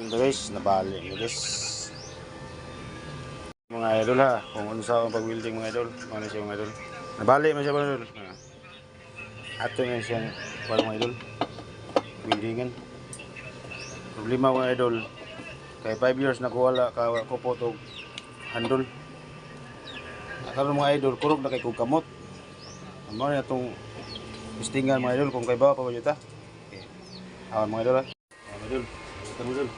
Ito guys, nabali mo guys. Mga idol ha, kung ano sa akong pag-welding mga idol, ano siya mga idol. Nabali mo siya mga idol. Ato na siyang parang mga idol. Weldingan. Problema mga idol, kay 5 years na kuwala ko po itong handle. Karon mga idol, kurog na kay kong kamot. Ano na itong pistingan mga idol, kung kay ba pa ba yuta. Okay. Awan mga idol ha. Awan mga idol, ito mga idol.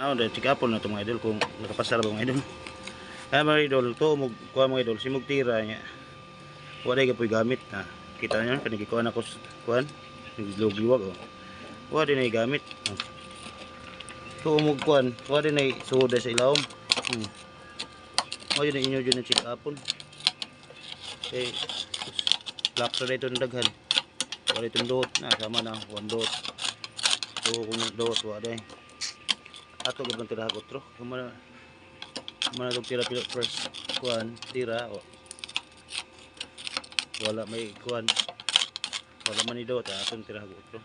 Dahil tikapon na ito mga idol kung nakapasara ba mga idol. Kaya mga idol, ito kuha mga idol, simog tira niya. Wala ka po'y gamit ha. Kita nyo, kanigikuhan ako kuhan, naglog-liwag oh. Wala din ay gamit. Ito kuhan, wala din ay suhoda sa ilawom. Wala din inyo dyan na tikapon. Okay, lakso na ito ng daghan. Wala itong dot, sama na, 1 dot. Ito kung dot, wala din. Ato gabang tira otro kumana dog tira pilot first kuan tira o wala may kuan wala man idot atong tira otro